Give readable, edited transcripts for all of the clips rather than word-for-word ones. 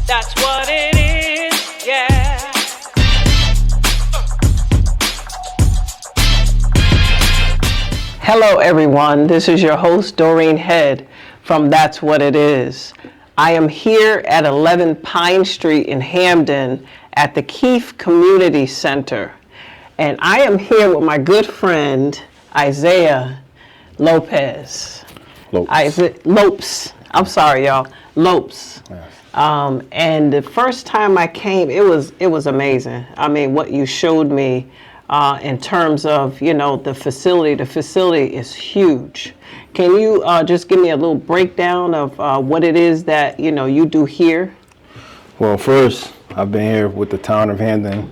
That's what it is, yeah. Hello everyone, this is your host Doreen Head from That's What It Is. I am here at 11 Pine Street in Hamden at the Keefe Community Center. And I am here with my good friend Isaiah Lopez. Lopes. I'm sorry, y'all. Lopes. Yes. And the first time I came, it was amazing. I mean, what you showed me in terms of, you know, the facility. The facility is huge. Can you just give me a little breakdown of what it is that, you know, you do here? Well, first, I've been here with the town of Hamden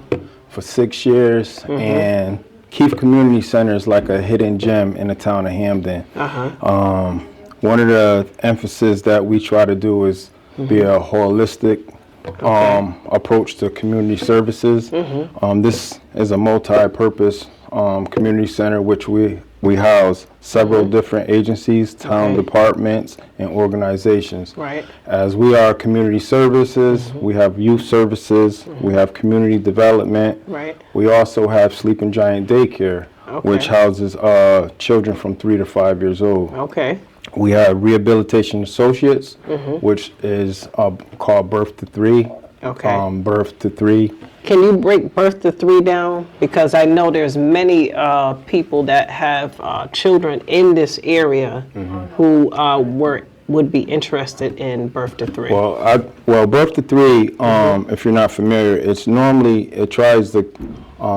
for 6 years, and Keefe Community Center is like a hidden gem in the town of Hamden. One of the emphasis that we try to do is be a holistic approach to community services. This is a multi-purpose community center which we house several different agencies, town departments, and organizations. Right. As we are community services, we have youth services, we have community development. Right. We also have Sleeping Giant Daycare, which houses children from 3 to 5 years old. Okay. We have Rehabilitation Associates, which is called Birth to 3. Okay. Birth to 3. Can you break Birth to 3 down? Because I know there's many people that have children in this area who would be interested in Birth to 3. Well, Birth to 3, if you're not familiar, it tries to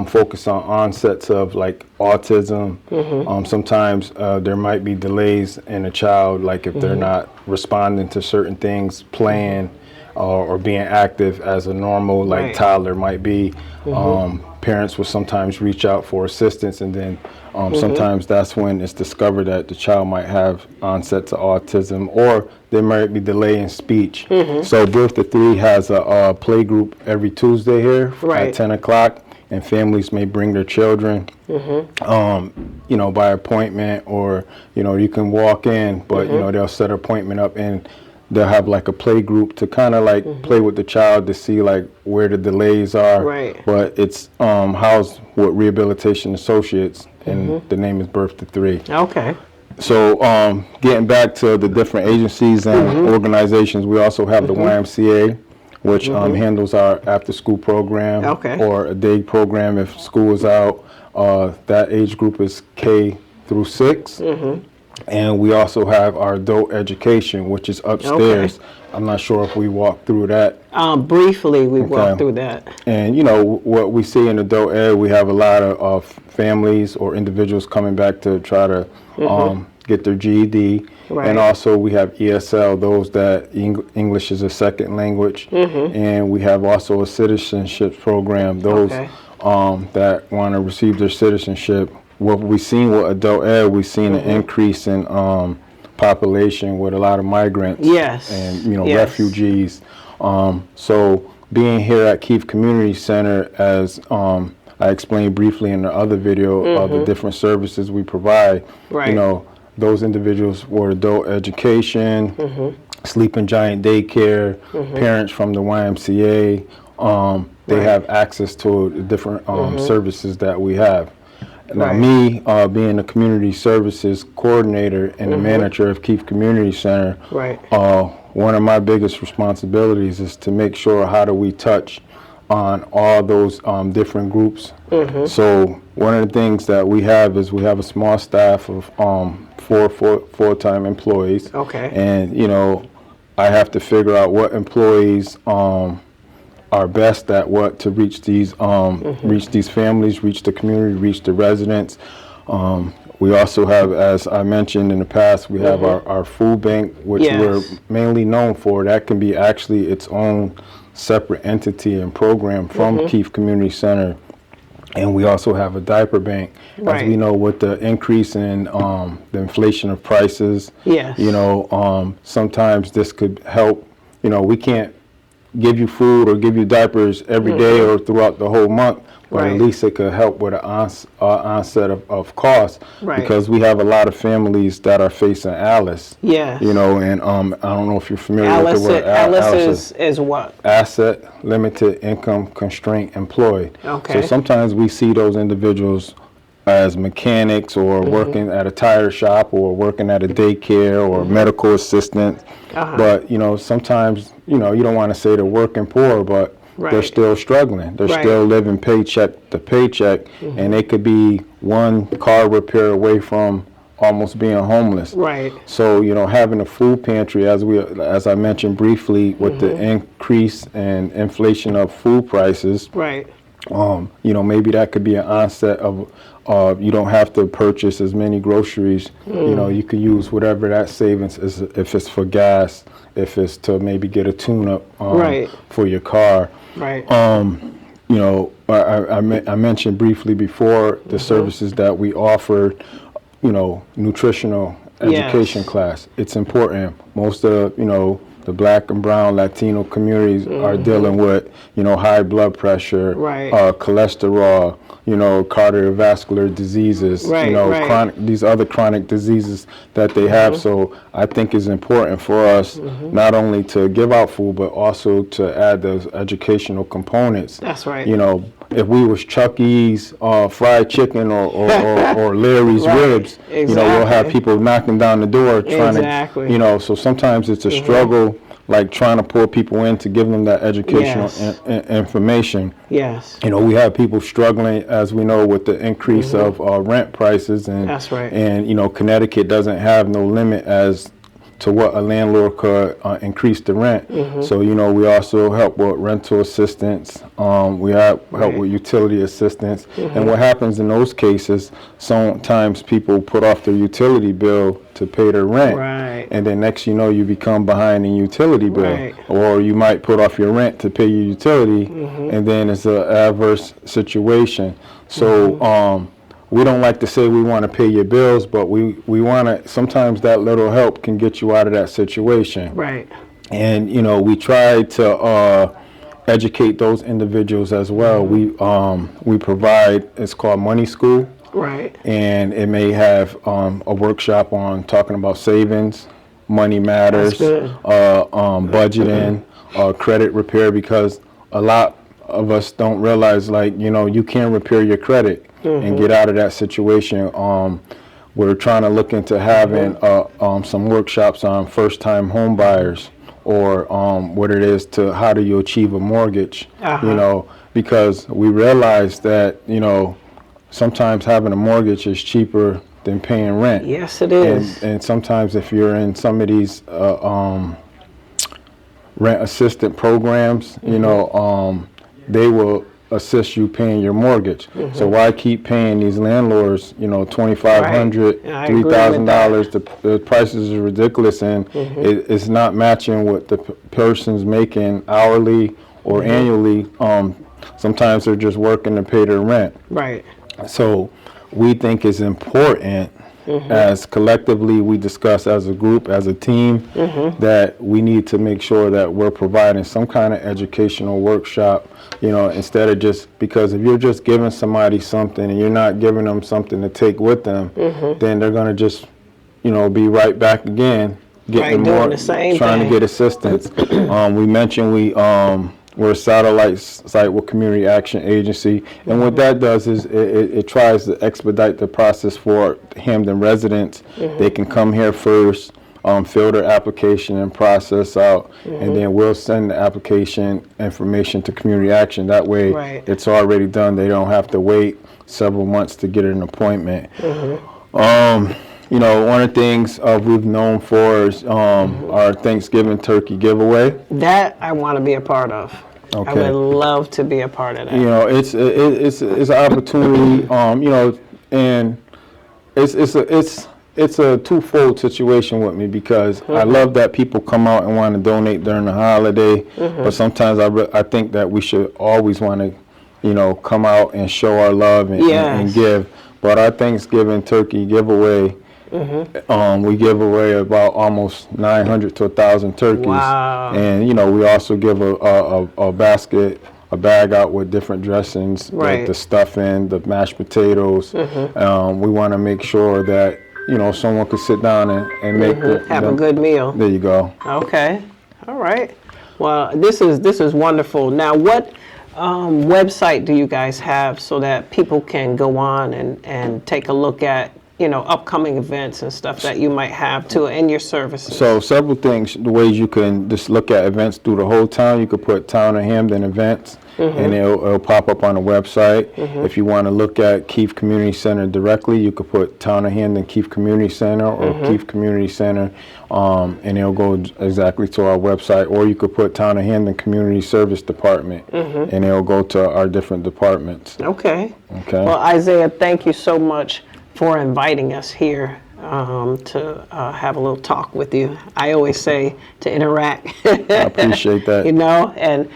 focus on onsets of like autism. Sometimes there might be delays in a child, like if they're not responding to certain things, playing or being active as a normal toddler might be. Parents will sometimes reach out for assistance, and then sometimes that's when it's discovered that the child might have onset to autism, or there might be delay in speech. So Birth to 3 has a play group every Tuesday here at 10 o'clock, and families may bring their children, you know, by appointment, or, you know, you can walk in, but, you know, they'll set an appointment up, and they'll have like a play group to kind of like play with the child to see like where the delays are. Right. But it's housed with Rehabilitation Associates, and the name is Birth to 3. Okay. So getting back to the different agencies and organizations, we also have the YMCA, which handles our after-school program or a day program if school is out. That age group is K through 6. And we also have our adult education, which is upstairs. I'm not sure if we walked through that. Briefly, we walked through that. And, you know, what we see in adult ed, we have a lot of families or individuals coming back to try to get their GED. And also we have ESL, those that English is a second language. And we have also a citizenship program, those that want to receive their citizenship. What we've seen with adult ed, we've seen an increase in population with a lot of migrants and, you know, refugees. So being here at Keefe Community Center, as I explained briefly in the other video of the different services we provide, you know, those individuals were adult education, Sleeping Giant Daycare, parents from the YMCA. They have access to the different services that we have. Now, me being the community services coordinator and the manager of Keefe Community Center, one of my biggest responsibilities is to make sure how do we touch on all those different groups. So one of the things that we have is we have a small staff of 4 full-time employees. And, you know, I have to figure out what employees are best at what to reach these families, reach the community, reach the residents. We also have, as I mentioned in the past, we have our food bank, which we're mainly known for. That can be actually its own separate entity and program from Keefe Community Center. And we also have a diaper bank. As we know, with the increase in the inflation of prices, you know, sometimes this could help. You know, we can't give you food or give you diapers every day or throughout the whole month, but Right. at least it could help with an onset of cost, Right. because we have a lot of families that are facing ALIS. Yes. You know, and I don't know if you're familiar with Alice, the word Alice is what? asset limited income constraint employed. Okay. So sometimes we see those individuals as mechanics or working at a tire shop or working at a daycare or medical assistant. But, you know, sometimes, you know, you don't want to say they're working poor, but they're Right. still struggling. They're Right. still living paycheck to paycheck, and they could be one car repair away from almost being homeless. Right. So, you know, having a food pantry, as I mentioned briefly, with the increase and inflation of food prices, Right. you know, maybe that could be an onset of, you don't have to purchase as many groceries. You know, you can use whatever that savings is, if it's for gas, if it's to maybe get a tune-up Right. for your car. Right. You know, I mentioned briefly before the services that we offered, you know, nutritional education Yes. class. It's important. Most of, you know, the Black and brown Latino communities are dealing with, you know, high blood pressure, Right. cholesterol, you know, cardiovascular diseases, Right, you know, right. these other chronic diseases that they have. So I think it's important for us not only to give out food, but also to add those educational components. That's right. You know, if we was Chuck E.'s fried chicken or Larry's Right, ribs, you know, we'll have exactly. people knocking down the door trying Exactly. to, you know, so sometimes it's a struggle, like trying to pull people in to give them that educational Yes. information. Yes. You know, we have people struggling, as we know, with the increase of rent prices, and That's right. and you know, Connecticut doesn't have no limit as to what a landlord could increase the rent. So, you know, we also help with rental assistance. We help with utility assistance. And what happens in those cases, sometimes people put off their utility bill to pay their rent. Right. And then next you know, you become behind in utility bill. Right. Or you might put off your rent to pay your utility, and then it's an adverse situation. So, we don't like to say we want to pay your bills, but we want to, sometimes that little help can get you out of that situation. Right. And, you know, we try to educate those individuals as well. We provide, it's called Money School, Right. and it may have a workshop on talking about savings, money matters, That's good. budgeting, credit repair, because a lot of us don't realize, like, you know, you can repair your credit and get out of that situation. We're trying to look into having some workshops on first-time home buyers, or what it is to how do you achieve a mortgage, you know, because we realize that, you know, sometimes having a mortgage is cheaper than paying rent. Yes, it is. And sometimes if you're in some of these rent assistant programs, you know, they will assist you paying your mortgage. So why keep paying these landlords, you know, $2,500, Right. I agree with $3,000? The prices are ridiculous, and it's not matching what the person's making hourly or annually. Sometimes they're just working to pay their rent. Right. So we think it's important, as collectively we discuss as a group, as a team, that we need to make sure that we're providing some kind of educational workshop, you know, instead of just, because if you're just giving somebody something and you're not giving them something to take with them, then they're going to just, you know, be right back again, getting doing more, the same trying thing. to get assistance. We mentioned we're a satellite site with Community Action Agency, and what that does is it tries to expedite the process for Hamden residents. They can come here first, fill their application and process out, and then we'll send the application information to Community Action. That way, Right. it's already done. They don't have to wait several months to get an appointment. You know, one of the things we've known for is our Thanksgiving turkey giveaway. That I want to be a part of. Okay. I would love to be a part of that. You know, it's an opportunity. You know, and it's a twofold situation with me, because I love that people come out and want to donate during the holiday, but sometimes I think that we should always want to, you know, come out and show our love and give. But our Thanksgiving turkey giveaway, we give away about almost 900 to 1,000 turkeys. Wow. And, you know, we also give a basket a bag out with different dressings, Right. the stuffing, the mashed potatoes. We want to make sure that, you know, someone could sit down and make Have a good meal. There you go. Okay. All right. Well, this is wonderful. Now, what website do you guys have so that people can go on and take a look at, you know, upcoming events and stuff that you might have too, and your services? So several things, the ways you can just look at events through the whole town. You could put Town of Hamden events, and it'll pop up on the website. If you want to look at Keefe Community Center directly, you could put Town of Hamden Keefe Community Center or Keefe Community Center, and it'll go exactly to our website. Or you could put Town of Hamden Community Service Department, and it'll go to our different departments. Okay. Okay. Well, Isaiah, thank you so much for inviting us here to have a little talk with you. I always say to interact. I appreciate that. You know, and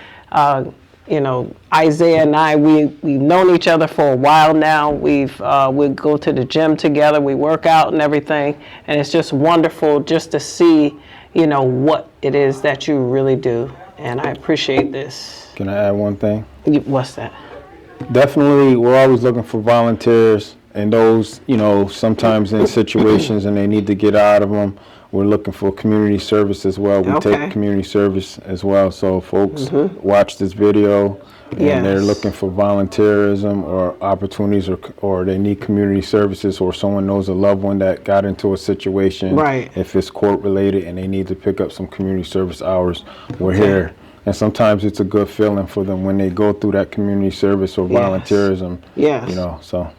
you know, Isaiah and I, we've known each other for a while now. We go to the gym together, we work out and everything, and it's just wonderful just to see, you know, what it is that you really do. And I appreciate this. Can I add one thing? What's that? Definitely, we're always looking for volunteers, and those, you know, sometimes in situations and they need to get out of them. We're looking for community service as well. We take community service as well. So folks watch this video and they're looking for volunteerism or opportunities, or they need community services, or someone knows a loved one that got into a situation. Right. If it's court related and they need to pick up some community service hours, we're here. And sometimes it's a good feeling for them when they go through that community service or volunteerism. Yes. You know, so.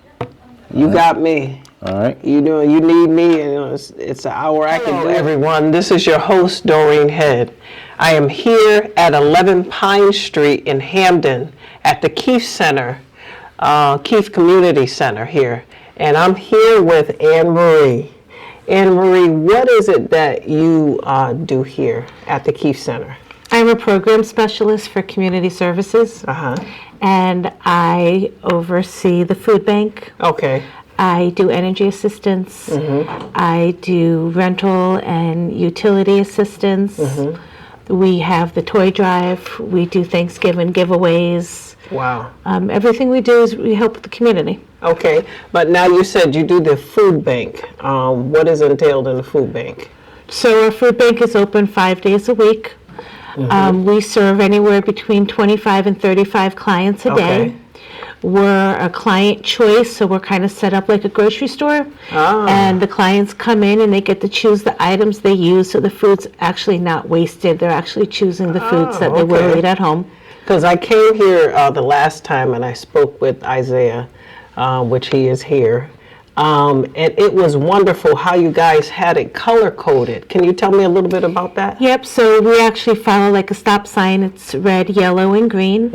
You got me. All right. You know, you need me, and it's an hour I can do. Everyone, this is your host, Doreen Head. I am here at 11 Pine Street in Hamden at the Keefe Center, Keefe Community Center here. And I'm here with Anne Marie. Anne Marie, what is it that you do here at the Keefe Center? I'm a program specialist for community services, and I oversee the food bank. Okay. I do energy assistance. I do rental and utility assistance. We have the toy drive. We do Thanksgiving giveaways. Wow. Everything we do is we help the community. Okay, but now you said you do the food bank. What is entailed in the food bank? So our food bank is open 5 days a week. We serve anywhere between 25 and 35 clients a day. We're a client choice, so we're kind of set up like a grocery store. And the clients come in and they get to choose the items they use, so the food's actually not wasted. They're actually choosing the foods that they will eat at home. Because I came here the last time and I spoke with Isaiah, which he is here. And it was wonderful how you guys had it color-coded. Can you tell me a little bit about that? Yep, so we actually follow like a stop sign. It's red, yellow, and green.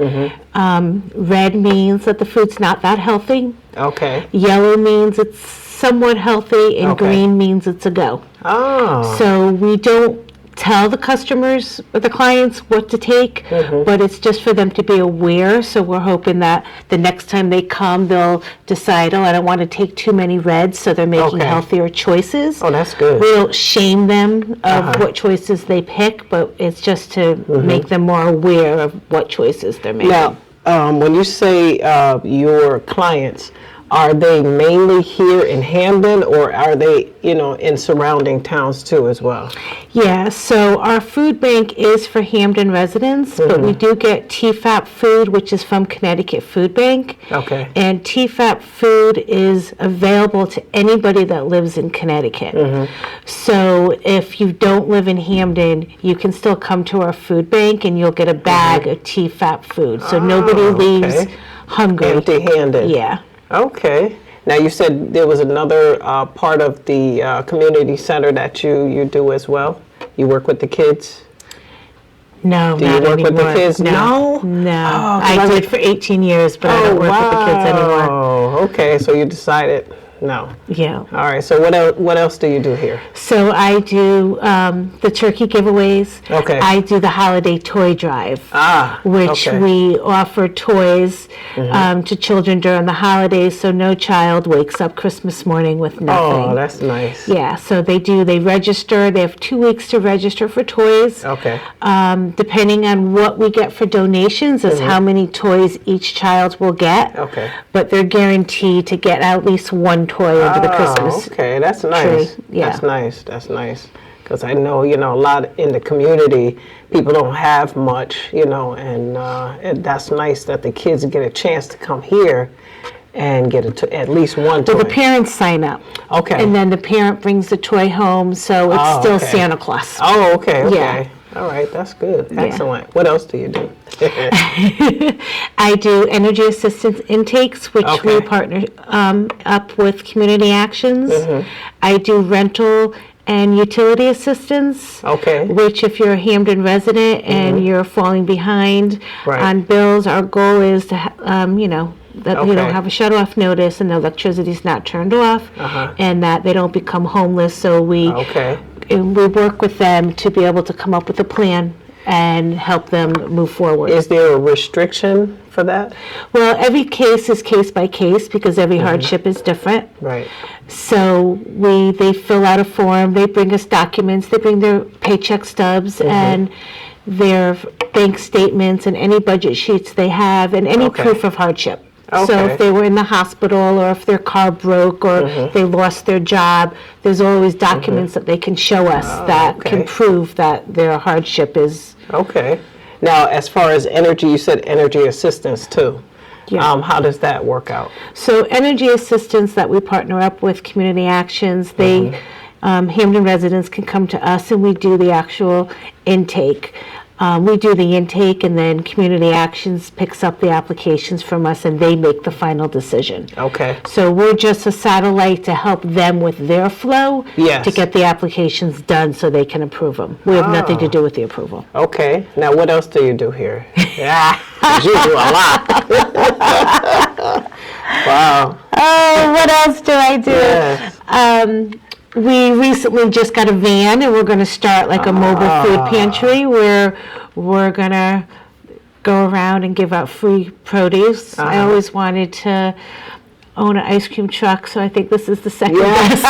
Red means that the food's not that healthy. Okay. Yellow means it's somewhat healthy, and green means it's a go. Oh. So we don't tell the customers or the clients what to take, but it's just for them to be aware. So we're hoping that the next time they come, they'll decide, oh, I don't want to take too many reds, so they're making healthier choices. Oh, that's good. We don't shame them of what choices they pick, but it's just to make them more aware of what choices they're making. Now, when you say your clients, are they mainly here in Hamden, or are they, you know, in surrounding towns too as well? Yeah, so our food bank is for Hamden residents, but we do get TFAP food, which is from Connecticut Food Bank. Okay. And TFAP food is available to anybody that lives in Connecticut. So if you don't live in Hamden, you can still come to our food bank and you'll get a bag of TFAP food. So nobody leaves hungry. Empty-handed. Yeah. Okay. Now you said there was another part of the community center that you do as well. You work with the kids. No, Do you not work anymore. with the kids? No. No. Oh, I did for 18 years, but I don't work with the kids anymore. Oh, okay. So you decided No. Yeah. All right. So what else do you do here? So I do the turkey giveaways. Okay. I do the holiday toy drive, which okay. we offer toys to children during the holidays, so no child wakes up Christmas morning with nothing. Oh, that's nice. Yeah, so they register. They have 2 weeks to register for toys. Okay. Depending on what we get for donations is how many toys each child will get. Okay. But they're guaranteed to get at least one toy under the Christmas okay, that's nice. tree. Yeah. That's nice. That's nice. Because I know, a lot in the community, people don't have much, and that's nice that the kids get a chance to come here and get at least one toy. So the parents sign up. Okay. And then the parent brings the toy home, so it's still okay. Santa Claus. Oh, okay, okay. Yeah. All right, that's good. Excellent. What else do you do? I do energy assistance intakes, which Okay. we partner up with Community Actions. I do rental and utility assistance, Okay. which if you're a Hamden resident and you're falling behind Right. on bills, our goal is to, that you Okay. don't have a shut-off notice and the electricity's not turned off, and that they don't become homeless. So we work with them to be able to come up with a plan and help them move forward. Is there a restriction for that? Well, every case is case by case because every hardship is different. Right. So they fill out a form, they bring us documents, they bring their paycheck stubs and their bank statements and any budget sheets they have and any proof of hardship. So Okay. if they were in the hospital or if their car broke or they lost their job, there's always documents that they can show us that can prove that their hardship is. Okay. Now, as far as energy, you said energy assistance too. Yeah. How does that work out? So energy assistance that we partner up with Community Actions, they Hamden residents can come to us and we do the actual intake. We do the intake and then Community Actions picks up the applications from us and they make the final decision. Okay. So we're just a satellite to help them with their flow Yes. to get the applications done so they can approve them. We have nothing to do with the approval. Okay. Now, what else do you do here? Yeah, 'cause you do a lot. Wow. Oh, what else do I do? Yes. We recently just got a van and we're going to start like a mobile food pantry where we're going to go around and give out free produce. I always wanted to own an ice cream truck, so I think this is the second best.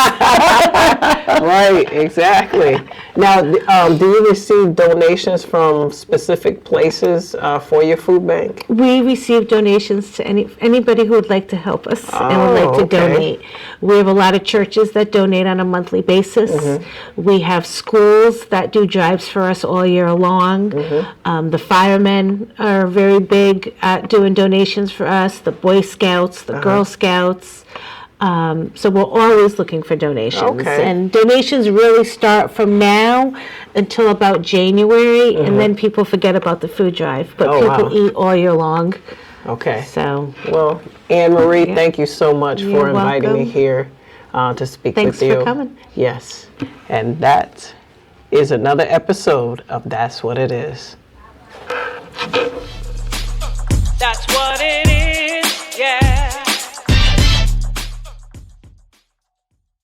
Right, exactly. Now, do you receive donations from specific places for your food bank? We receive donations to anybody who would like to help us and would like to donate. We have a lot of churches that donate on a monthly basis. We have schools that do drives for us all year long. The firemen are very big at doing donations for us, the Boy Scouts, the Girl Scouts. So we're always looking for donations. Okay. And donations really start from now until about January, and then people forget about the food drive. But people eat all year long. Okay. So Well, Anne Marie, thank you so much You're for inviting me welcome. here to speak Thanks with you. for coming. Yes. And that is another episode of That's What It Is. That's what it is.